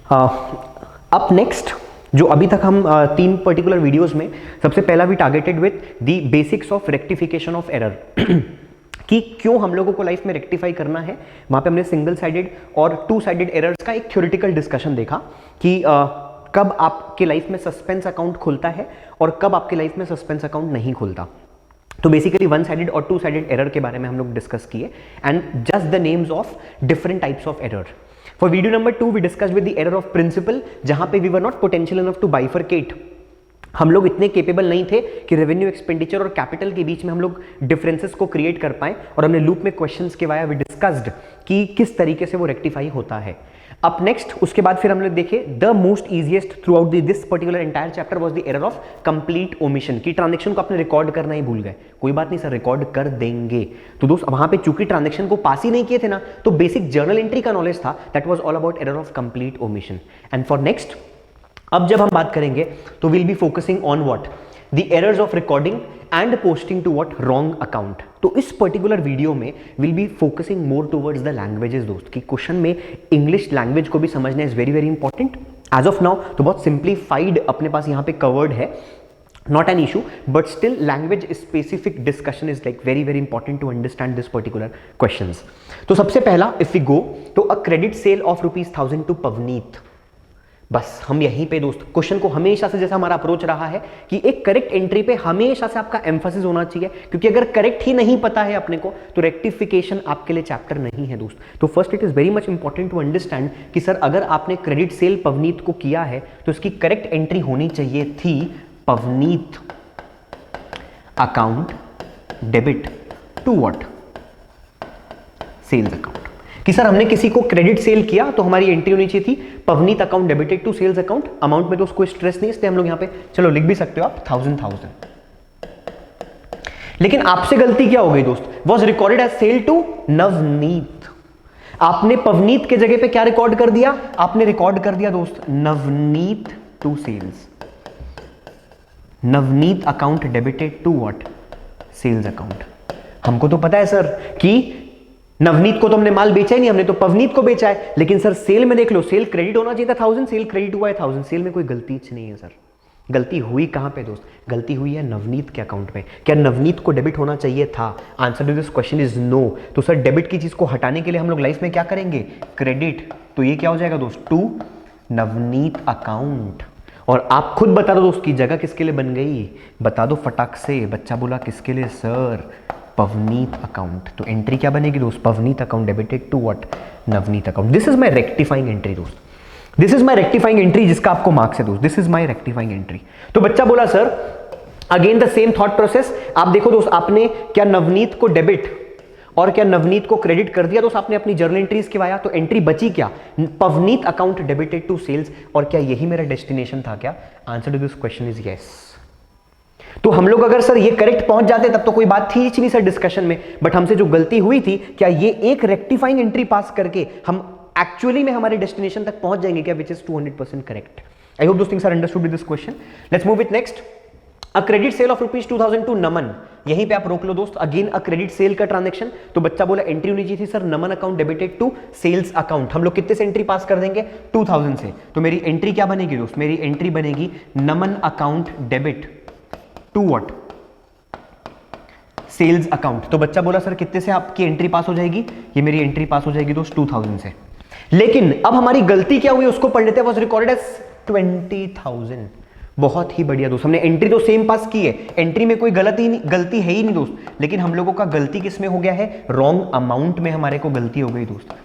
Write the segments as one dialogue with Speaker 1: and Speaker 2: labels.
Speaker 1: Up next जो अभी तक हम तीन पर्टिकुलर वीडियोस में सबसे पहला भी targeted with the basics of rectification of error कि क्यों हम लोगों को लाइफ में रेक्टिफाई करना है। वहां पे हमने सिंगल साइडेड और टू साइडेड एरर्स का एक थ्योरेटिकल डिस्कशन देखा कि कब आपके लाइफ में सस्पेंस अकाउंट खुलता है और कब आपके लाइफ में सस्पेंस अकाउंट नहीं खुलता। तो बेसिकली वन साइडेड और टू साइडेड एरर के बारे में हम लोग डिस्कस किए and just the names of different types of error. For video number 2 we discussed with the error of principle, जहां पे we were not potential enough to bifurcate. हम लोग इतने केपेबल नहीं थे कि रेवेन्यू एक्सपेंडिचर और कैपिटल के बीच में हम लोग डिफरेंसेस को क्रिएट कर पाए, और हमने लूप में क्वेश्चंस के वाया वी डिस्कस्ड कि किस तरीके से वो रेक्टिफाई होता है। अप नेक्स्ट उसके बाद फिर हम लोग देखे the most easiest through out this particular entire chapter was the error of complete omission की ट्रांजैक्शन को आपने रिकॉर्ड करना ही भूल गए। कोई बात नहीं सर, रिकॉर्ड कर देंगे। तो दोस्त वहां पे चूंकि ट्रांजैक्शन को पास ही नहीं किए थे ना, तो बेसिक जर्नल एंट्री का नॉलेज था, that was all about error of complete omission. And for next अब जब हम बात करेंगे तो will be focusing on what the errors of recording and posting to what wrong account. तो इस पर्टिकुलर वीडियो में will be focusing more towards the languages दोस्त, कि क्वेश्चन में इंग्लिश लैंग्वेज को भी समझना is very very important. As of now तो बहुत सिंप्लीफाइड अपने पास यहाँ पे कवर्ड है, not an issue, but still language specific discussion is like very very important to understand this particular questions. तो सबसे पहला if we go तो a credit sale of ₹1000 to Pavneet। बस हम यहीं पे दोस्त क्वेश्चन को हमेशा से जैसा हमारा अप्रोच रहा है कि एक करेक्ट एंट्री पे हमेशा से आपका एम्फेसिस होना चाहिए, क्योंकि अगर करेक्ट ही नहीं पता है अपने को तो रेक्टिफिकेशन आपके लिए चैप्टर नहीं है दोस्त। तो first it is very much important to understand कि सर अगर आपने क्रेडिट सेल पवनीत को किया है तो इसकी करेक्ट एंट्री होनी चाहिए थी Pavneet account debit to what sales account. कि सर हमने किसी को क्रेडिट सेल किया तो हमारी एंट्री होनी चाहिए थी Pavneet account debited to sales account. Amount में तो उसको स्ट्रेस नहीं, इसलिए हम लोग यहां पे चलो लिख भी सकते हो आप 1000। लेकिन आपसे गलती क्या हो गई दोस्त, was recorded as sale to Navneet. आपने पवनीत के जगह पे क्या रिकॉर्ड कर दिया, आपने रिकॉर्ड कर दिया दोस्त Navneet to sales. Navneet account debited to what sales account. हमको तो पता है सर कि नवनीत को तो हमने माल बेचा ही नहीं, हमने तो पवनीत को बेचा है। लेकिन सर सेल में देख लो, सेल क्रेडिट होना चाहिए था 1000, सेल क्रेडिट हुआ है 1000। सेल में कोई गलती नहीं है सर। गलती हुई कहां पे दोस्त, गलती हुई है नवनीत के अकाउंट में। क्या नवनीत को डेबिट होना चाहिए था? Answer to this question is no. तो सर डेबिट की चीज को हटाने के लिए हम लोग लाइफ में क्या करेंगे, क्रेडिट। तो ये क्या हो जाएगा दोस्त, टू नवनीत अकाउंट। और आप खुद बता दो दोस्त की जगह किसके लिए बन गई, बता दो फटाक से। बच्चा बोला किसके लिए सर, पवनीत अकाउंट। तो एंट्री क्या बनेगी दोस्त, Pavneet account debited to what Navneet account. This is my rectifying entry दोस्त, this is my rectifying entry जिसका आपको मार्क्स है दोस्त, this is my rectifying entry. तो बच्चा बोला sir again the same thought process. आप देखो दोस्त, आपने क्या नवनीत को डेबिट और क्या नवनीत को क्रेडिट कर दिया दोस्त आपने अपनी जर्नल एंट्रीज के वाया। तो एंट्री बची क्या, Pavneet account debited to sales. और क्या यही मेरा डेस्टिनेशन था क्या? Answer to this question is yes. तो हम लोग अगर सर ये करेक्ट पहुंच जाते तब तो कोई बात थी ही नहीं सर डिस्कशन में, बट हमसे जो गलती हुई थी, क्या ये एक रेक्टिफाइंग एंट्री पास करके हम एक्चुअली में हमारे डेस्टिनेशन तक पहुंच जाएंगे क्या, which is 200% correct. I hope those things are understood with this question. Let's move with next. A credit sale of ₹2000 to Naman. यहीं पे आप रोक लो दोस्त, अगेन अ क्रेडिट सेल का ट्रांजैक्शन। तो बच्चा बोला एंट्री होनी चाहिए थी sir Naman account debited to sales account. हम लोग कितने से एंट्री पास कर देंगे, 2000 से। तो मेरी एंट्री क्या बनेगी दोस्त, मेरी एंट्री बनेगी Naman account debit to what sales account. तो बच्चा बोला सर कितने से आपकी एंट्री पास हो जाएगी, ये मेरी एंट्री पास हो जाएगी दोस्त 2000 से। लेकिन अब हमारी गलती क्या हुई उसको पढ़ लेते हैं। Was recorded as 20000। बहुत ही बढ़िया दोस्त, हमने एंट्री तो सेम पास की है, एंट्री में कोई गलती है ही नहीं दोस्त। लेकिन हम लोगों का गलती किस में हो गया है, रॉन्ग अमाउंट में हमारे को गलती हो गई दोस्त।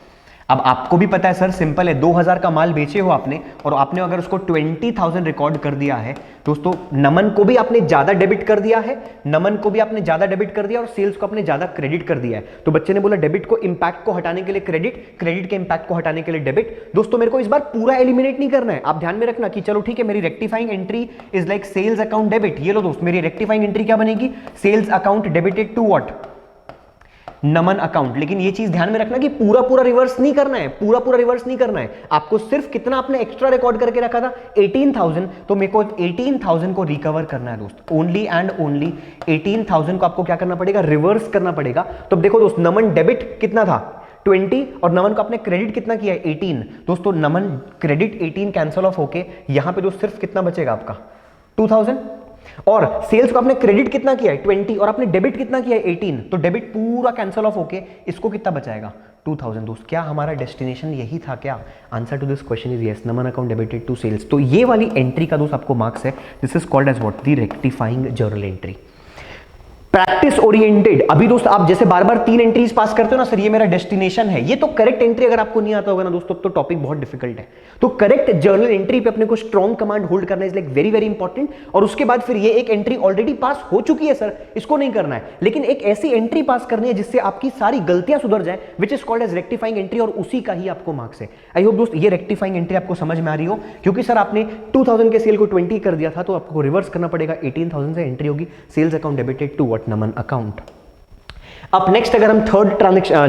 Speaker 1: अब आपको भी पता है सर, सिंपल है, 2000 का माल बेचे हो आपने और आपने अगर उसको 20,000 रिकॉर्ड कर दिया है दोस्तों, नमन को भी आपने ज्यादा डेबिट कर दिया है, नमन को भी आपने ज्यादा डेबिट कर दिया और सेल्स को आपने ज्यादा क्रेडिट कर दिया है। तो बच्चे ने बोला डेबिट को इंपैक्ट को हटाने के लिए क्रेडिट, क्रेडिट के इंपैक्ट को हटाने के लिए डेबिट। दोस्तों मेरे को इस बार पूरा एलिमिनेट नहीं करना है, आप ध्यान में रखना कि चलो ठीक है मेरी rectifying entry is like sales account debit. ये लो दोस्त, मेरी रेक्टिफाइंग एंट्री क्या बनेगी, sales account debited to what Naman account. लेकिन ये चीज ध्यान में रखना कि पूरा रिवर्स नहीं करना है, पूरा रिवर्स नहीं करना है आपको। सिर्फ कितना आपने एक्स्ट्रा रिकॉर्ड करके रखा था 18,000, तो मेरे को 18,000 को रिकवर करना है दोस्त। ओनली एंड ओनली 18,000 को आपको क्या करना पड़ेगा, रिवर्स करना पड़ेगा। तो अब देखो दोस्त, नमन डेबिट कितना था 20 और नमन को आपने क्रेडिट कितना किया है 18। दोस्तों नमन क्रेडिट 18 कैंसिल ऑफ होके यहां पे दोस्त सिर्फ कितना बचेगा आपका 2000। और सेल्स को आपने क्रेडिट कितना किया है 20 और आपने डेबिट कितना किया है 18, तो डेबिट पूरा कैंसिल ऑफ होके इसको कितना बचाएगा 2000। दोस्त क्या हमारा डेस्टिनेशन यही था क्या? Answer to this question is yes, Naman account debited to sales. तो ये वाली एंट्री का दोस्त आपको मार्क्स है, this is called as what, the rectifying journal entry. Practice oriented, अभी दोस्त आप जैसे बार बार 3 एंट्रीज पास करते हो ना, सर ये मेरा डेस्टिनेशन है, ये तो करेक्ट एंट्री अगर आपको नहीं आता होगा ना दोस्तों तो टॉपिक बहुत डिफिकल्ट है। तो करेक्ट जर्नल एंट्री पे अपने को स्ट्रॉन्ग कमांड होल्ड करना is like very very important. और उसके बाद फिर ये एक एंट्री ऑलरेडी पास हो चुकी है सर, इसको नहीं करना है, लेकिन एक ऐसी एंट्री पास करनी है जिससे आपकी सारी गलतियां सुधर जाए, which is called as rectifying entry, और उसी का ही आपको मार्क्स है। आई होप दोस्त ये रेक्टिफाइंग एंट्री आपको समझ में आ रही हो, क्योंकि सर आपने 2000 के सेल को 20 कर दिया था, तो आपको रिवर्स करना पड़ेगा, 18,000 से एंट्री होगी sales account debited to what, Naman account. अब नेक्स्ट अगर हम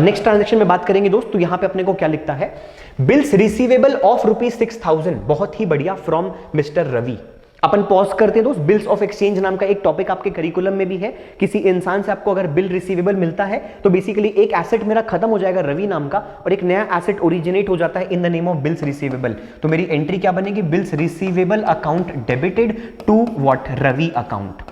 Speaker 1: नेक्स्ट ट्रांजैक्शन में बात करेंगे दोस्त, तो यहां पे अपने को क्या लिखता है, बिल्स रिसीवेबल ऑफ ₹6,000, बहुत ही बढ़िया, फ्रॉम मिस्टर रवि। अपन पॉज करते हैं दोस्त, बिल्स ऑफ एक्सचेंज नाम का एक टॉपिक आपके करिकुलम में भी है। किसी इंसान से आपको अगर बिल रिसीवेबल मिलता है तो बेसिकली एक एसेट मेरा खत्म हो जाएगा रवि नाम का, और एक नया एसेट ओरिजिनेट हो जाता है in the name of bills receivable. तो मेरी एंट्री क्या बनेगी, bills receivable account debited to what, Ravi account.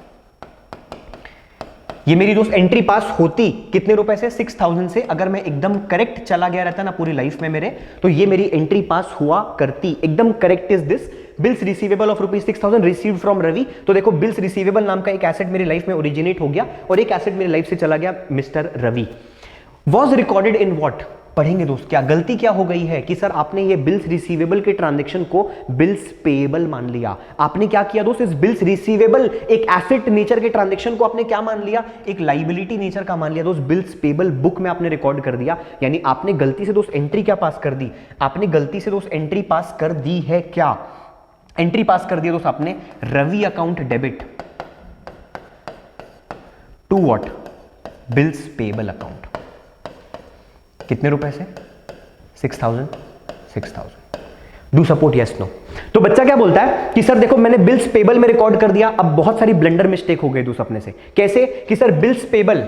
Speaker 1: ये मेरी दोस्त एंट्री पास होती कितने रुपए से, 6,000 से। अगर मैं एकदम करेक्ट चला गया रहता ना पूरी लाइफ में मेरे, तो ये मेरी एंट्री पास हुआ करती। एकदम correct is this, bills receivable of ₹6,000 received from Ravi. तो देखो बिल्स रिसीवेबल नाम का एक एसेट मेरी लाइफ में ओरिजिनेट हो गया और एक एसेट मेरी लाइफ से चला गया mister Ravi. Was recorded in what, पढ़ेंगे दोस्त क्या गलती क्या हो गई है कि सर आपने ये बिल्स रिसीवेबल के ट्रांजैक्शन को बिल्स पेएबल मान लिया। आपने क्या किया दोस्त, इस बिल्स रिसीवेबल एक एसेट नेचर के ट्रांजैक्शन को आपने क्या मान लिया, एक लायबिलिटी नेचर का मान लिया दोस्त, बिल्स पेएबल बुक में आपने रिकॉर्ड कर दिया। यानी आपने गलती से दोस्त एंट्री क्या पास कर दी, आपने गलती से दोस्त एंट्री पास कर दी है, क्या एंट्री पास कर दिया दोस्त आपने, Ravi account debit to what, bills payable account. कितने रुपए से, 6,000 डू सपोर्ट यस नो। तो बच्चा क्या बोलता है कि सर देखो मैंने बिल्स पेबल में रिकॉर्ड कर दिया। अब बहुत सारी ब्लंडर मिस्टेक हो गई दोस्त अपने से, कैसे कि सर बिल्स पेबल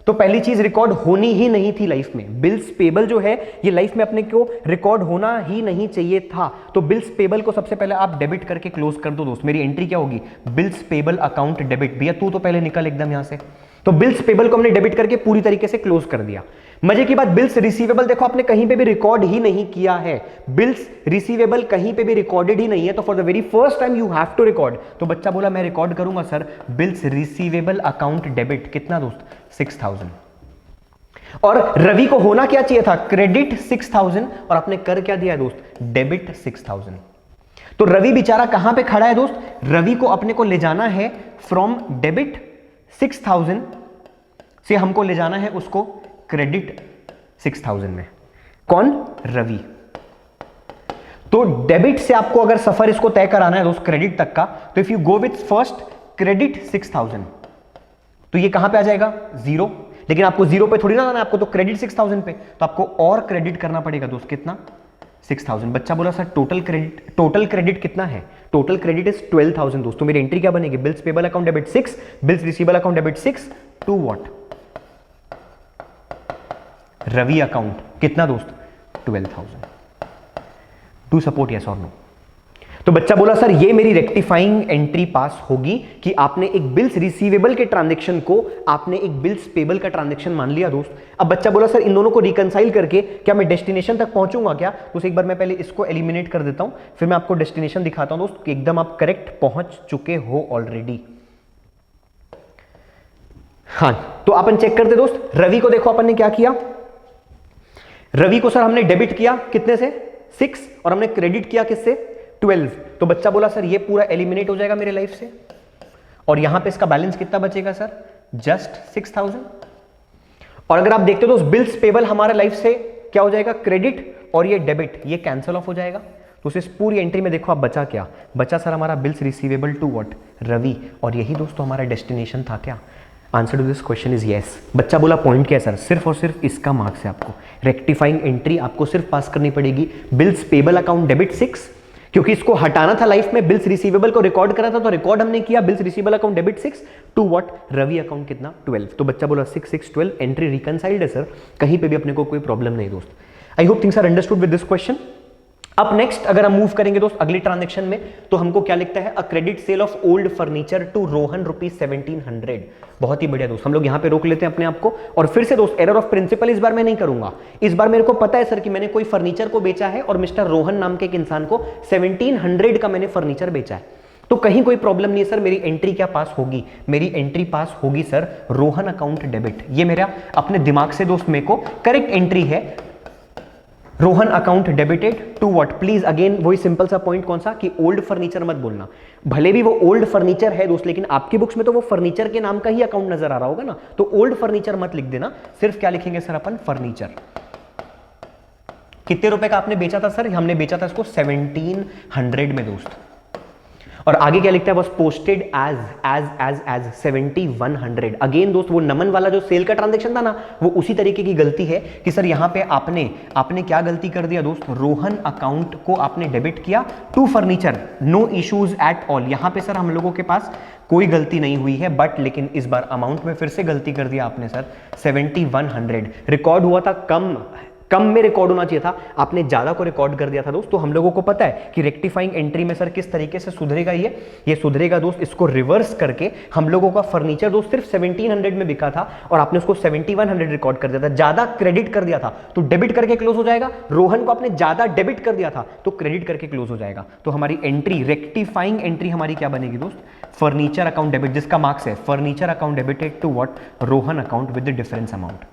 Speaker 1: तो पहली चीज रिकॉर्ड होनी ही नहीं थी लाइफ में। बिल्स पेबल जो है ये लाइफ में अपने को रिकॉर्ड होना ही नहीं चाहिए था। तो बिल्स पेबल को सबसे पहले आप डेबिट करके क्लोज कर दो दोस्त। मेरी एंट्री क्या होगी, बिल्स पेबल अकाउंट डेबिट। भैया तू तो पहले निकल एकदम यहां से। तो बिल्स पेबल को हमने डेबिट करके पूरी तरीके से क्लोज कर दिया। मजे की बात, बिल्स रिसीवेबल देखो आपने कहीं पे भी रिकॉर्ड ही नहीं किया है। बिल्स रिसीवेबल कहीं पे भी रिकॉर्डेड ही नहीं है, तो for the very first time you have to record. तो बच्चा बोला मैं रिकॉर्ड करूंगा sir bills receivable account debit, कितना दोस्त 6,000। और रवि को होना क्या चाहिए था, क्रेडिट 6,000, और आपने कर क्या दिया दोस्त, डेबिट 6,000। तो रवि बेचारा कहां पे खड़ा है दोस्त, रवि को अपने को ले जाना है फ्रॉम डेबिट 6,000 से हमको ले जाना है उसको क्रेडिट 6,000 में। कौन, रवि। तो डेबिट से आपको अगर सफर इसको तय कराना है दोस्त क्रेडिट तक का, तो if you go with first credit 6,000 तो ये कहां पे आ जाएगा, 0। लेकिन आपको 0 पे थोड़ी ना जाना है, आपको तो क्रेडिट 6,000 पे, तो आपको और क्रेडिट करना पड़ेगा दोस्त, कितना 6,000। बच्चा बोला सर टोटल क्रेडिट कितना है, टोटल क्रेडिट इज 12,000 दोस्तों। मेरी एंट्री क्या बनेगी, bills payable account debit 6, bills receivable account debit 6 to what, Ravi account, कितना दोस्त 12,000। टू सपोर्ट यस और नो। तो बच्चा बोला सर ये मेरी रेक्टिफाइंग एंट्री पास होगी कि आपने एक बिल्स रिसीवेबल के ट्रांजैक्शन को आपने एक बिल्स पेबल का ट्रांजैक्शन मान लिया दोस्त। अब बच्चा बोला सर इन दोनों को रिकंसाइल करके क्या मैं डेस्टिनेशन तक पहुंचूंगा क्या, तो एक बार मैं पहले इसको एलिमिनेट कर देता हूं, फिर मैं आपको डेस्टिनेशन दिखाता हूं दोस्त कि एकदम आप करेक्ट पहुंच चुके हो ऑलरेडी। हाँ, तो अपन चेक करते दोस्त, रवि को देखो अपन ने क्या किया, रवि को सर हमने डेबिट किया कितने से, 6, और हमने क्रेडिट किया किससे, 12। तो बच्चा बोला सर ये पूरा एलिमिनेट हो जाएगा मेरे लाइफ से, और यहां पे इसका बैलेंस कितना बचेगा सर, जस्ट 6,000। और अगर आप देखते हो तो बिल्स पेबल हमारे लाइफ से क्या हो जाएगा, क्रेडिट, और ये डेबिट ये कैंसिल ऑफ हो जाएगा। तो इस पूरी एंट्री में देखो आप बचा क्या, बचा सर हमारा bills receivable to what, Ravi. और यही दोस्तों हमारा डेस्टिनेशन था क्या। Answer to this question is yes. बच्चा बोला पॉइंट क्या है सर, सिर्फ और सिर्फ इसका मार्क्स है आपको। रेक्टिफाइंग एंट्री आपको सिर्फ पास करनी पड़ेगी, बिल्स पेबल अकाउंट डेबिट 6, क्योंकि इसको हटाना था लाइफ में, बिल्स रिसीवेबल को रिकॉर्ड करा था, तो रिकॉर्ड हमने किया, bills receivable account debit 6 to what, Ravi account कितना 12। तो बच्चा बोला 6 6 12, एंट्री रिकंसाइल्ड है सर, कहीं पे भी अपने को कोई प्रॉब्लम नहीं दोस्त। I hope things are understood with this question. अब नेक्स्ट अगर हम मूव करेंगे दोस्त अगली ट्रांजेक्शन में, तो हमको क्या लिखता है, a credit sale of old furniture to Rohan ₹1700। बहुत ही बढ़िया दोस्त, हम लोग यहां पे रोक लेते हैं अपने आप को। और फिर से दोस्त एरर ऑफ प्रिंसिपल इस बार मैं नहीं करूंगा। इस बार मेरे को पता है सर कि मैंने कोई फर्नीचर को बेचा है और मिस्टर रोहन नाम के एक इंसान को 1700 का मैंने फर्नीचर बेचा है, तो कहीं कोई प्रॉब्लम नहीं है सर। मेरी एंट्री क्या पास होगी, मेरी एंट्री पास होगी सर रोहन अकाउंट डेबिट। ये मेरा अपने दिमाग से दोस्त मेरे को करेक्ट एंट्री है, Rohan account debited to what, please again वही सिंपल सा पॉइंट कौन सा, कि ओल्ड फर्नीचर मत बोलना। भले भी वो ओल्ड फर्नीचर है दोस्त, लेकिन आपकी बुक्स में तो वो फर्नीचर के नाम का ही अकाउंट नजर आ रहा होगा ना, तो ओल्ड फर्नीचर मत लिख देना, सिर्फ क्या लिखेंगे सर अपन, फर्नीचर। कितने रुपए का आपने बेचा था सर, हमने बेचा था इसको 1700 में दोस्त। और आगे क्या लिखता है, was posted as as as as 7100। Again दोस्त वो नमन वाला जो सेल का ट्रांजेक्शन था ना, वो उसी तरीके की गलती है कि सर यहां पे आपने क्या गलती कर दिया दोस्त, रोहन अकाउंट को आपने डेबिट किया to furniture, no issues at all. यहां पे सर हम लोगों के पास कोई गलती नहीं हुई है, बट लेकिन इस बार अमाउंट में फिर से गलती कर दिया आपने सर, 7100 रिकॉर्ड हुआ था, कम में रिकॉर्ड होना चाहिए था, आपने ज्यादा को रिकॉर्ड कर दिया था दोस्त। तो हम लोगों को पता है कि रेक्टिफाइंग एंट्री में सर किस तरीके से सुधरेगा, ये सुधरेगा दोस्त, इसको रिवर्स करके हम लोगों का फर्नीचर दोस्त सिर्फ 1700 में बिका था और आपने उसको 7100 रिकॉर्ड कर दिया था, ज्यादा क्रेडिट कर दिया था, तो डेबिट करके क्लोज हो जाएगा। रोहन को आपने ज्यादा डेबिट कर दिया था तो क्रेडिट करके क्लोज हो जाएगा। तो हमारी एंट्री, रेक्टिफाइंग एंट्री हमारी क्या बनेगी दोस्त, फर्नीचर अकाउंट डेबिट, जिसका मार्क्स है furniture account debited to what, Rohan account with the difference amount.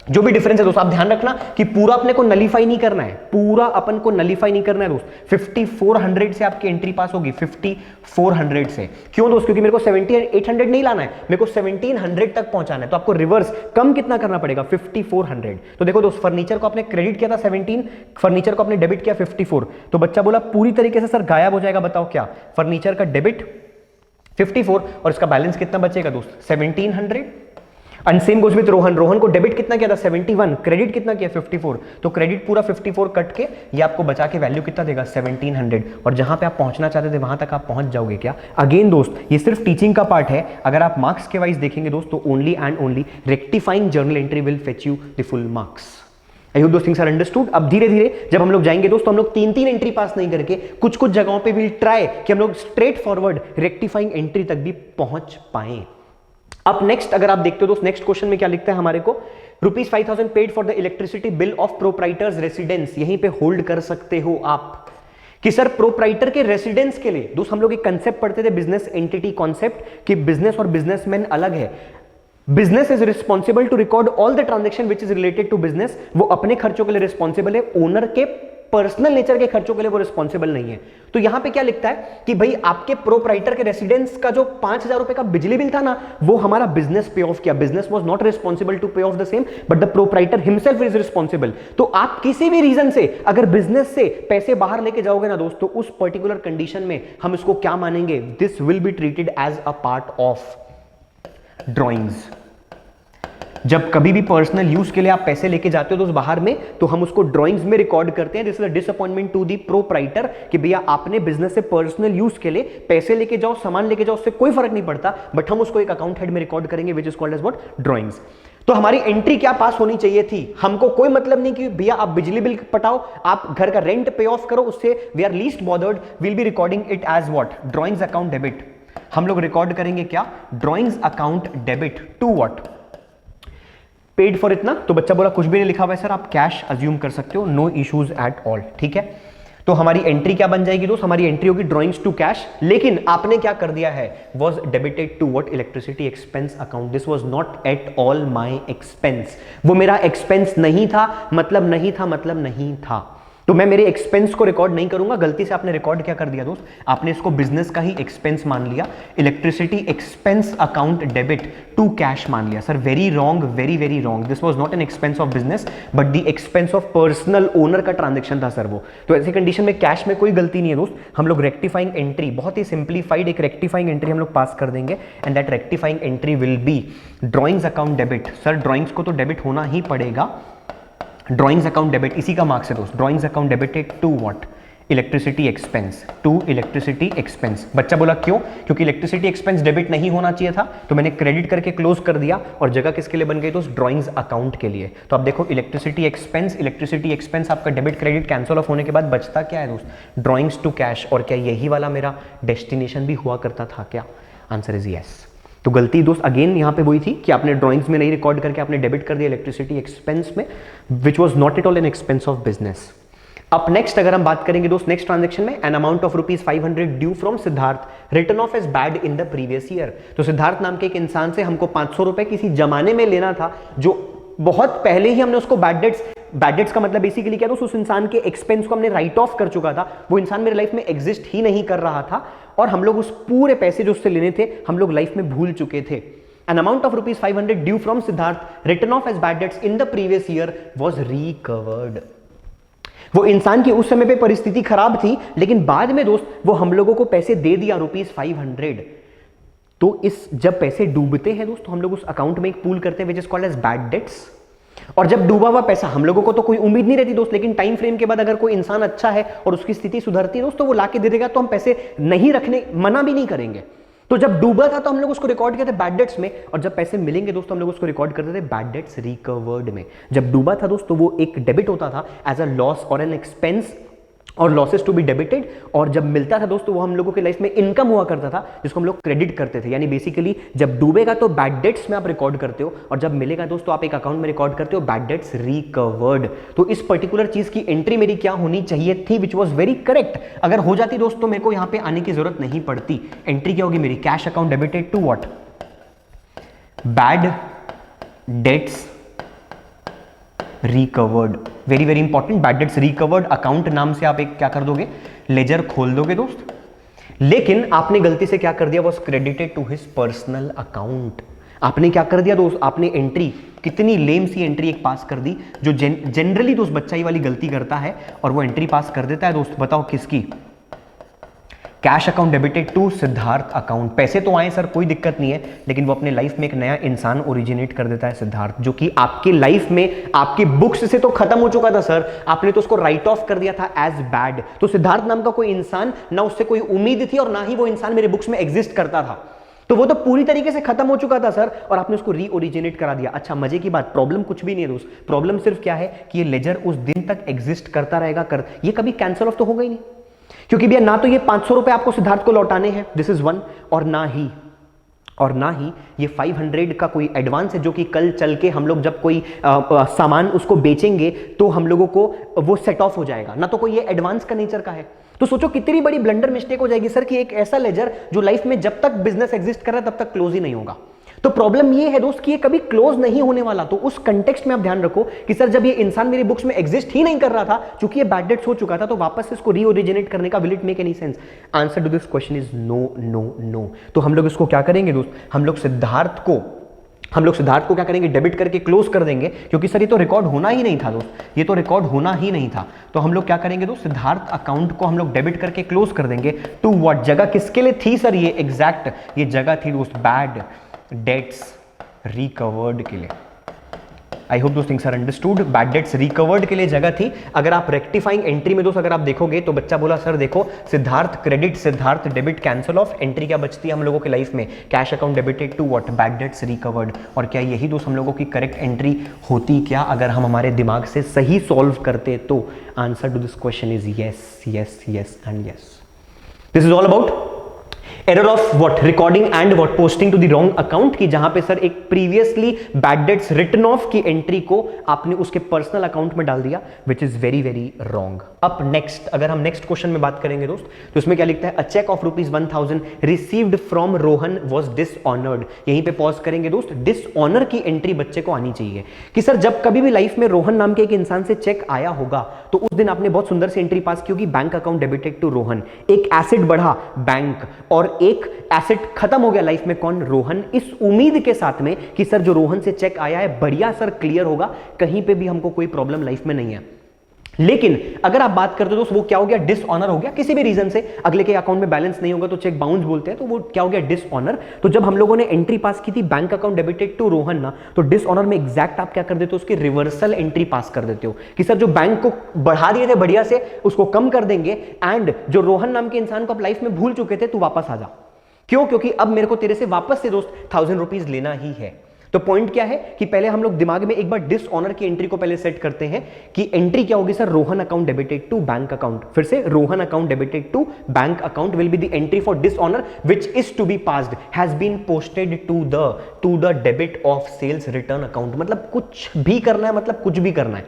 Speaker 1: जो भी डिफरेंस है दोस्त आप ध्यान रखना कि पूरा अपने को नलीफाई नहीं करना है, पूरा अपन को नलीफाई नहीं करना है दोस्त। 5400 से आपकी एंट्री पास होगी, 5400 से। क्यों दोस्त, क्योंकि मेरे को 7800 नहीं लाना है, मेरे को 1700 तक पहुंचाना है, तो आपको रिवर्स कम कितना करना पड़ेगा, 5400। तो देखो दोस्त फर्नीचर को आपने क्रेडिट किया था 17, फर्नीचर को आपने डेबिट किया 54, तो बच्चा बोला पूरी तरीके से सर गायब हो जाएगा। बताओ क्या, फर्नीचर का डेबिट 54 और इसका बैलेंस कितना बचेगा दोस्त, 1700। And same goes with Rohan, Rohan को डेबिट कितना किया था 71, क्रेडिट कितना किया 54, तो क्रेडिट पूरा 54 कट के ये आपको बचा के वैल्यू कितना देगा 1700। और जहां पे आप पहुंचना चाहते थे वहां तक आप पहुंच जाओगे क्या। अगेन दोस्त ये सिर्फ टीचिंग का पार्ट है, अगर आप मार्क्स के वाइज देखेंगे दोस्त तो only and only rectifying journal entry will fetch you the full marks. I hope दोस्त थिंग्स आर अंडरस्टूड। अब धीरे धीरे जब हम लोग जाएंगे दोस्तों, हम लोग 3 एंट्री पास नहीं करके कुछ जगहों पे विल ट्राई कि हम लोग स्ट्रेट फॉरवर्ड रेक्टिफाइंग एंट्री तक भी पहुंच पाए। अब नेक्स्ट अगर आप देखते हो दोस्त, नेक्स्ट क्वेश्चन में क्या लिखता है हमारे को, ₹5000 paid for the electricity bill of proprietors residence. यहीं पे होल्ड कर सकते हो आप कि सर प्रोप्राइटर के रेसिडेंस के लिए दोस्त हम लोग एक कंसेप्ट पढ़ते थे, बिजनेस एंटिटी कॉन्सेप्ट, कि बिजनेस और बिजनेसमैन अलग है। Business is responsible to record all the transaction which is related to business, वो अपने खर्चों के लिए रिस्पॉन्सिबल है, ओनर के पर्सनल नेचर के खर्चों के लिए वो रिस्पॉन्सिबल नहीं है। तो यहां पे क्या लिखता है कि भाई आपके प्रोप्राइटर के रेसिडेंस का जो 5000 रुपए का बिजली बिल था ना, वो हमारा बिजनेस पे ऑफ किया, business was not responsible to pay off the same but the proprietor himself is responsible. तो आप किसी भी रीजन से अगर बिजनेस से पैसे बाहर लेके जाओगे ना दोस्तों, उस पर्टिकुलर कंडीशन में हम इसको क्या मानेंगे, this will be treated as a part of drawings. जब कभी भी पर्सनल यूज के लिए आप पैसे लेके जाते हो तो बाहर में, तो हम उसको ड्राइंग्स में रिकॉर्ड करते हैं। This is a disappointment to the proprietor कि भैया आपने बिजनेस से पर्सनल यूज के लिए पैसे लेके जाओ, सामान लेके जाओ, उससे कोई फर्क नहीं पड़ता, बट हम उसको एक अकाउंट हेड में रिकॉर्ड करेंगे which is called as what, drawings. तो हमारी एंट्री क्या पास होनी चाहिए थी, हमको कोई मतलब नहीं कि भैया आप बिजली बिल पटाओ, आप घर का रेंट पे ऑफ करो, उससे we are least bothered, will be recording it as what, drawings account debit. हम लोग रिकॉर्ड करेंगे क्या, drawings account debit to what, paid for इतना। तो बच्चा बोला कुछ भी नहीं लिखा हुआ है सर, आप कैश अज्यूम कर सकते हो, नो इश्यूज एट ऑल, ठीक है। तो हमारी एंट्री क्या बन जाएगी दोस्त, हमारी एंट्री होगी ड्राइंग्स टू कैश, लेकिन आपने क्या कर दिया है, was debited to what, electricity expense account. This was not at all my expense, वो मेरा एक्सपेंस नहीं था, मतलब नहीं था, मतलब नहीं था, तो मैं मेरे एक्सपेंस को रिकॉर्ड नहीं करूंगा। गलती से आपने रिकॉर्ड क्या कर दिया दोस्त, आपने इसको बिजनेस का ही एक्सपेंस मान लिया, electricity expense account debit to cash मान लिया। Sir very wrong, very very wrong, this was not an expense of business but the expense of personal owner का ट्रांजेक्शन था सर वो। तो ऐसी कंडीशन में कैश में कोई गलती नहीं है दोस्त, हम लोग रेक्टिफाइंग एंट्री, बहुत ही सिंप्लीफाइड एक रेक्टिफाइंग एंट्री हम लोग पास कर देंगे, and that rectifying entry will be drawings account debit. Sir drawings को तो डेबिट होना ही पड़ेगा, ड्रॉइंग्स अकाउंट डेबिट, इसी का मार्क्स है दोस्त, drawings account debited to what, electricity expense, to electricity expense. बच्चा बोला क्यों? क्योंकि इलेक्ट्रिसिटी एक्सपेंस डेबिट नहीं होना चाहिए था, तो मैंने क्रेडिट करके क्लोज कर दिया और जगह किसके लिए बन गई? तो ड्राइंग्स अकाउंट के लिए। तो अब देखो इलेक्ट्रिसिटी एक्सपेंस आपका डेबिट क्रेडिट कैंसिल ऑफ होने के बाद बचता क्या है दोस्त? Drawings to cash. और क्या यही वाला मेरा डेस्टिनेशन भी हुआ करता था क्या? Answer is yes. तो गलती दोस्त अगेन यहां पे वही थी कि आपने ड्राइंग्स में नहीं रिकॉर्ड करके आपने डेबिट कर दिया इलेक्ट्रिसिटी एक्सपेंस में, which was not at all an expense of business. अब नेक्स्ट अगर हम बात करेंगे दोस्त नेक्स्ट ट्रांजैक्शन में, an amount of ₹500 due from Siddharth written off as bad in the previous year. तो सिद्धार्थ नाम के एक इंसान से हमको 500 रुपए किसी जमाने में लेना था, जो बहुत पहले ही हमने उसको बैड डेट्स का मतलब बेसिकली क्या दोस्त? उस इंसान के एक्सपेंस को हमने राइट ऑफ कर चुका था, वो इंसान मेरे लाइफ में एग्जिस्ट ही नहीं कर रहा था, और हम लोग उस पूरे पैसे जो उससे लेने थे हम लोग लाइफ में भूल चुके थे। An amount of ₹500 due from Siddharth, written off as bad debts in the previous year, was recovered. वो इंसान की उस समय पे परिस्थिति खराब थी, लेकिन बाद में दोस्त वो हम लोगों को पैसे दे दिया ₹500। तो इस जब पैसे डूबते हैं दोस्त तो हम लोग उस अकाउंट में एक पूल करते हैं which is called as bad debts. और जब डूबा हुआ पैसा हम लोगों को तो कोई उम्मीद नहीं रहती दोस्त, लेकिन टाइम फ्रेम के बाद अगर कोई इंसान अच्छा है और उसकी स्थिति सुधरती है दोस्त तो वो लाके दे देगा, तो हम पैसे नहीं रखने मना भी नहीं करेंगे। तो जब डूबा था तो हम लोग उसको रिकॉर्ड करते बैड डेट्स में, और जब पैसे मिलेंगे दोस्तों हम लोग उसको रिकॉर्ड करते थे बैड डेट्स रिकवर्ड में। जब डूबा था दोस्तों वो एक डेबिट होता था एज अ लॉस और एन एक्सपेंस और लॉसेस टू बी डेबिटेड, और जब मिलता था दोस्तों वो हम लोगों के लाइफ में इनकम हुआ करता था जिसको हम लोग क्रेडिट करते थे। यानी बेसिकली जब डूबेगा तो बैड डेट्स में आप रिकॉर्ड करते हो, और जब मिलेगा दोस्तों आप एक अकाउंट में रिकॉर्ड करते हो बैड डेट्स रिकवर्ड। तो इस पर्टिकुलर चीज की एंट्री मेरी क्या होनी चाहिए थी, विच वॉज वेरी करेक्ट। अगर हो जाती दोस्तों मेरे को यहां पे आने की जरूरत नहीं पड़ती। एंट्री क्या होगी मेरी? Cash account debited to what? Bad debts recovered. Very very important, bad debts recovered account नाम से आप एक क्या कर दोगे? लेजर खोल दोगे दोस्त। लेकिन आपने गलती से क्या कर दिया? Was credited to his personal account. आपने क्या कर दिया दोस्त? आपने एंट्री, कितनी लेम सी एंट्री एक पास कर दी, जो जनरली दोस्त बच्चा ही वाली गलती करता है, और वो एंट्री पास कर देता है दोस्त। बताओ किसकी? Cash account debited to Siddharth account. पैसे तो आए सर, कोई दिक्कत नहीं है, लेकिन वो अपने लाइफ में एक नया इंसान ओरिजिनेट कर देता है सिद्धार्थ, जो कि आपकी लाइफ में आपकी बुक्स से तो खत्म हो चुका था सर, आपने तो उसको राइट ऑफ कर दिया था एज बैड। तो सिद्धार्थ नाम का कोई इंसान, ना उससे कोई उम्मीद थी और ना ही वो इंसान मेरे बुक्स में एग्जिस्ट करता था, तो वो तो पूरी तरीके से खत्म हो चुका था सर, और आपने उसको री ओरिजिनेट करा दिया। अच्छा मजे की बात, प्रॉब्लम कुछ भी नहीं है दोस्त, प्रॉब्लम सिर्फ क्या है कि ये लेजर उस दिन तक एग्जिस्ट करता रहेगा, ये कभी कैंसिल ऑफ तो होगा ही नहीं, क्योंकि भैया ना तो ये 500 रुपए आपको सिद्धार्थ को लौटाने हैं, दिस इज वन, और ना ही ये 500 का कोई एडवांस है जो कि कल चल के हम लोग जब कोई सामान उसको बेचेंगे तो हम लोगों को वो सेट ऑफ हो जाएगा, ना तो कोई ये एडवांस का नेचर का है। तो सोचो कितनी बड़ी ब्लंडर मिस्टेक हो जाएगी सर कि एक ऐसा लेजर जो लाइफ में जब तक बिजनेस एग्जिस्ट कर रहा है तब तक क्लोज ही नहीं होगा। तो प्रॉब्लम ये है दोस्त कि ये कभी क्लोज नहीं होने वाला। तो उस कंटेक्स्ट में आप ध्यान रखो कि सर जब ये इंसान मेरी बुक्स में एग्जिस्ट ही नहीं कर रहा था, क्योंकि ये बैड डेट्स हो चुका था, तो वापस से इसको रीओरिजिनेट करने का will it make any sense? Answer to this question is no no no. तो हम लोग इसको क्या करेंगे दोस्त? हम लोग सिद्धार्थ को क्या करेंगे? डेबिट करके क्लोज कर देंगे, क्योंकि सर ये तो रिकॉर्ड होना ही नहीं था दोस्त, ये तो रिकॉर्ड होना ही नहीं था। तो हम लोग क्या करेंगे दोस्त? सिद्धार्थ अकाउंट को हम लोग डेबिट करके क्लोज कर देंगे। To what? जगह किसके लिए थी सर? ये एग्जैक्ट ये जगह थी दोस्त बैड डेट्स रिकवर्ड के लिए। आई होप दोस्त things are understood. Bad debts recovered के लिए जगह थी। अगर आप रेक्टिफाइंग एंट्री में दोस्त अगर आप देखोगे तो बच्चा बोला सर देखो Siddharth credit, Siddharth debit, cancel off, entry क्या बचती है हम लोगों के लाइफ में? Cash account debited to what? Bad debts recovered. और क्या यही दोस्त हम लोगों की करेक्ट एंट्री होती क्या अगर हम हमारे दिमाग से सही सॉल्व करते? तो answer to this question is yes yes yes and yes. This is all about error of what? Recording and what? Posting to the wrong account की, जहां पे सर एक previously bad debts written off की entry को आपने उसके personal account में डाल दिया, which is very very wrong. अब नेक्स्ट अगर हम नेक्स्ट क्वेश्चन में बात करेंगे दोस्त तो इसमें क्या लिखता है? A cheque of ₹1000 received from Rohan was dishonoured. यहीं पे पॉज करेंगे दोस्त। डिसऑनर की एंट्री बच्चे को आनी चाहिए कि सर जब कभी भी लाइफ में रोहन नाम के एक इंसान से चेक आया होगा तो उस दिन आपने बहुत सुंदर सी एंट्री पास की होगी, bank account debited to Rohan. एक एसेट बढ़ा बैंक, और एक एसेट खत्म हो गया लाइफ में, कौन? रोहन। इस उम्मीद के साथ में कि सर जो रोहन से चेक आया है बढ़िया सर क्लियर होगा, कहीं पे भी हमको कोई प्रॉब्लम लाइफ में नहीं है। लेकिन अगर आप बात करते हो तो वो क्या हो गया, डिसऑनर हो गया किसी भी रीजन से, अगले के अकाउंट में बैलेंस नहीं होगा तो चेक बाउंस बोलते हैं, तो वो क्या हो गया, डिसऑनर। तो जब हम लोगों ने एंट्री पास की थी bank account debited to Rohan ना, तो डिसऑनर में एग्जैक्ट आप क्या कर देते हो, उसकी रिवर्सल एंट्री पास कर देते हो कि सर जो बैंक को बढ़ा दिए थे बढ़िया से उसको कम कर देंगे, एंड जो रोहन नाम के इंसान को आप लाइफ में भूल चुके थे तू वापस आ जा। क्यों? क्योंकि अब मेरे को तेरे से वापस से दोस्त 1000 रुपीज लेना ही है। तो पॉइंट क्या है कि पहले हम लोग दिमाग में एक बार डिसऑनर की एंट्री को पहले सेट करते हैं कि एंट्री क्या होगी sir, Rohan account debited to bank account. फिर से Rohan account debited to bank account will be the entry for dishonour which is to be passed has been posted to the debit of sales return account. मतलब कुछ भी करना है, मतलब कुछ भी करना है।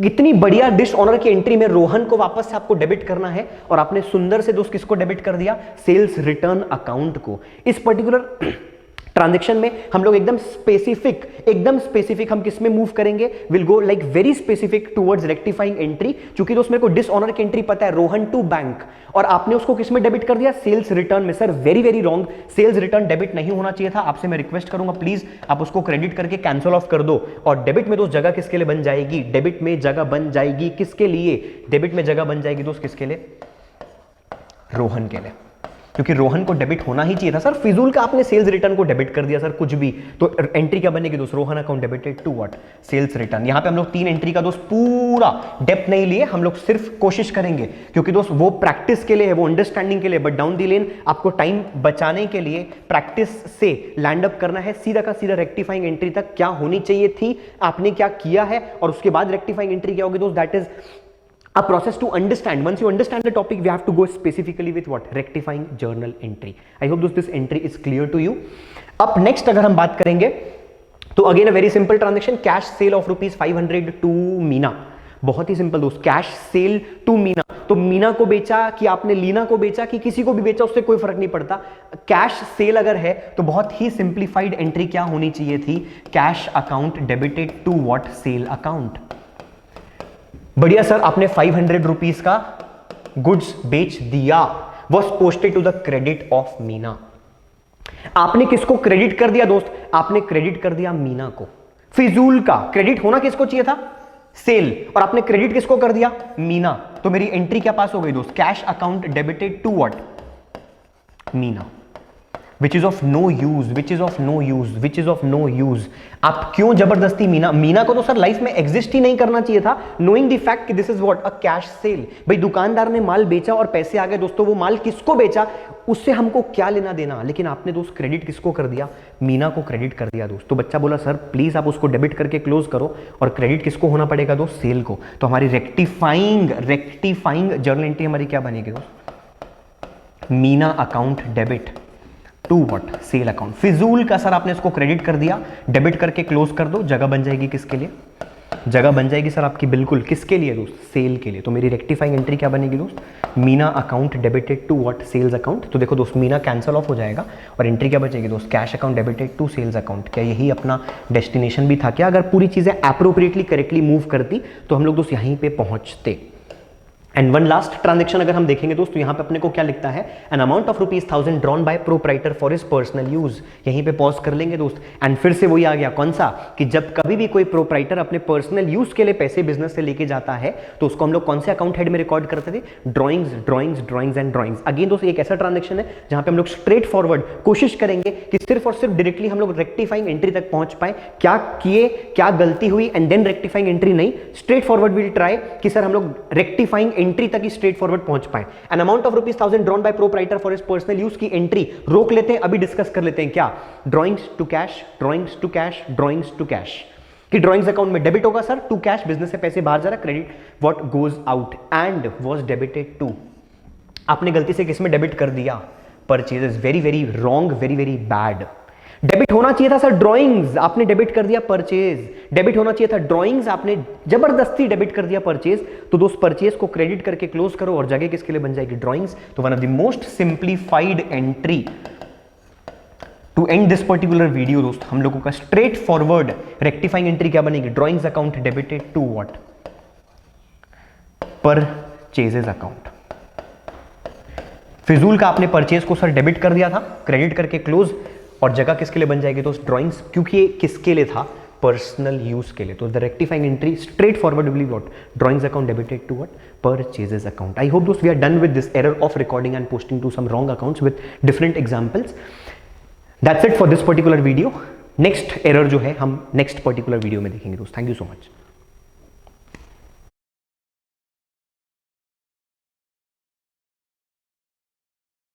Speaker 1: इतनी बढ़िया डिसऑनर की एंट्री में रोहन को वापस से आपको डेबिट करना है और आपने सुंदर से दोस्त किसको डेबिट कर दिया, सेल्स रिटर्न अकाउंट को। इस पर्टिकुलर ट्रांजैक्शन में हम लोग एकदम स्पेसिफिक हम किस में मूव करेंगे, will go like very specific towards rectifying entry. क्योंकि दोस्त मेरे को डिसऑनर की एंट्री पता है, रोहन टू बैंक, और आपने उसको किस में डेबिट कर दिया, सेल्स रिटर्न में। Sir very very wrong, sales return debit नहीं होना चाहिए था। आपसे मैं रिक्वेस्ट करूंगा प्लीज आप उसको क्रेडिट करके कैंसिल ऑफ कर दो, और डेबिट में दोस्त जगह किसके लिए बन जाएगी, डेबिट में जगह बन जाएगी किसके लिए, डेबिट में जगह बन जाएगी दोस्त किसके लिए, रोहन के लिए। क्योंकि रोहन को डेबिट होना ही चाहिए था। सर फिजूल का आपने सेल्स रिटर्न को डेबिट कर दिया सर कुछ भी, तो एंट्री क्या बनेगी दोस्त, Rohan account debited to what, sales return. यहां पे हम लोग 3 एंट्री का दोस्त पूरा डेप्थ नहीं लिए, हम लोग सिर्फ कोशिश करेंगे, क्योंकि दोस्त वो प्रैक्टिस के लिए है, वो अंडरस्टैंडिंग के लिए, बट डाउन दी लेन आपको टाइम बचाने के लिए प्रैक्टिस से लैंड अप करना है सीधा का सीधा रेक्टिफाइंग एंट्री तक। क्या होनी चाहिए थी, आपने क्या किया है, और उसके बाद रेक्टिफाइंग एंट्री क्या होगी दोस्त, that is a process to understand. Once you understand the topic, we have to go specifically with what, rectifying journal entry. I hope this entry is clear to you. Up next अगर हम बात करेंगे तो again a very simple transaction, cash sale of ₹500 to Meena. बहुत ही simple दोस्त, cash cell to Meena. तो मीना को बेचा कि आपने लीना को बेचा कि किसी को भी बेचा, उससे कोई फर्क नहीं पड़ता। कैश सेल अगर है तो बहुत ही सिंप्लीफाइड एंट्री क्या होनी चाहिए थी, cash account debited to what, sale account. बढ़िया सर, आपने 500 रुपीज का गुड्स बेच दिया, was posted to the credit of Meena. आपने किसको क्रेडिट कर दिया दोस्त, आपने क्रेडिट कर दिया मीना को। फिजूल का क्रेडिट होना किसको चाहिए था, सेल, और आपने क्रेडिट किसको कर दिया, मीना। तो मेरी एंट्री क्या पास हो गई दोस्त, cash account debited to what, Meena, which is of no use, which is of no use, which is of no use। आप क्यों जबरदस्ती मीना को तो सर लाइफ में एग्जिस्ट ही नहीं करना चाहिए था, knowing the fact कि this is what, a cash cell. भाई दुकानदार ने माल बेचा और पैसे आ गए दोस्तों, वो माल किसको बेचा उससे हमको क्या लेना देना, लेकिन आपने दोस्त क्रेडिट किसको कर दिया, मीना को क्रेडिट कर दिया दोस्त। तो बच्चा बोला सर प्लीज आप उसको डेबिट करके क्लोज करो, और क्रेडिट किसको होना पड़ेगा दोस्त, सेल को। तो हमारी रेक्टिफाइंग जर्नल एंट्री हमारी क्या बनेगी दोस्त, Meena account debit to what, sale account. फिजूल का सर आपने इसको क्रेडिट कर दिया, डेबिट करके क्लोज कर दो, जगह बन जाएगी किसके लिए, जगह बन जाएगी सर आपकी बिल्कुल किसके लिए दोस्त, सेल के लिए। तो मेरी रेक्टिफाइंग एंट्री क्या बनेगी दोस्त, Meena account debited to what, sales account. तो देखो दोस्त मीना कैंसिल ऑफ हो जाएगा और एंट्री क्या बचेगी दोस्त, cash account debited to sales account. क्या यही अपना डेस्टिनेशन भी था क्या? अगर पूरी चीजें एप्रोप्रिएटली करेक्टली मूव करती तो हम लोग दोस्त यहीं पे पहुंचते। एंड वन लास्ट ट्रांजेक्शन अगर हम देखेंगे दोस्तों, यहां पे अपने को क्या लिखता है, N amount of ₹1000 drawn by proprietor for his personal use. यहीं पे पॉज कर लेंगे दोस्त, एंड फिर से वही आ गया, कौन सा, कि जब कभी भी कोई प्रोप्राइटर अपने पर्सनल यूज के लिए पैसे बिजनेस से लेके जाता है तो उसको हम लोग कौन से अकाउंट हेड में रिकॉर्ड करते थे, ड्रॉइंग्स एंड ड्रॉइंग्स। अगेन दोस्तों एक ऐसा ट्रांजेक्शन है जहां पे हम लोग स्ट्रेट फॉरवर्ड कोशिश करेंगे कि सिर्फ और सिर्फ डायरेक्टली हम लोग रेक्टिफाइंग एंट्री तक पहुंच पाए, क्या किए, क्या गलती हुई, एंड देन रेक्टिफाइंग एंट्री नहीं, स्ट्रेट फॉरवर्ड विल ट्राई कि सर हम लोग रेक्टिफाइंग एंट्री तक ही स्ट्रेट फॉरवर्ड पहुंच पाए। An amount of ₹1000 drawn by proprietor for his personal use की एंट्री रोक लेते हैं, अभी डिस्कस कर लेते हैं क्या, drawings to cash, drawings to cash, drawings to cash. कि ड्रॉइंग्स अकाउंट में डेबिट होगा सर टू कैश, बिजनेस से पैसे बाहर जा रहा, credit what goes out and was debited to. आपने गलती से किसमें डेबिट कर दिया, purchases. Very very wrong, very very bad. Debit होना चाहिए था सर ड्रॉइंग्स, आपने डेबिट कर दिया परचेज। डेबिट होना चाहिए था ड्रॉइंग्स, आपने जबरदस्ती डेबिट कर दिया परचेज। तो दोस्त परचेज को क्रेडिट करके क्लोज करो और जगह किसके लिए बन जाएगी, ड्रॉइंग्स। तो one of the most simplified entry to end this particular video दोस्त, हम लोगों का स्ट्रेट फॉरवर्ड रेक्टिफाइंग एंट्री क्या बनेगी, drawings account debited to what, purchases account. फिजूल का आपने परचेज को सर डेबिट कर दिया था, क्रेडिट करके क्लोज, और जगह किसके लिए बन जाएगी दोस्त, ड्रॉइंग्स। क्योंकि ये किसके लिए था, पर्सनल यूज के लिए। तो the rectifying entry straightforward will be what, drawings account debited to what, purchases account. I hope दोस्त we are done with this error of recording and posting to some wrong accounts with different examples. That's it for this particular video. Next error जो है हम next particular video में देखेंगे दोस्त। Thank you so much.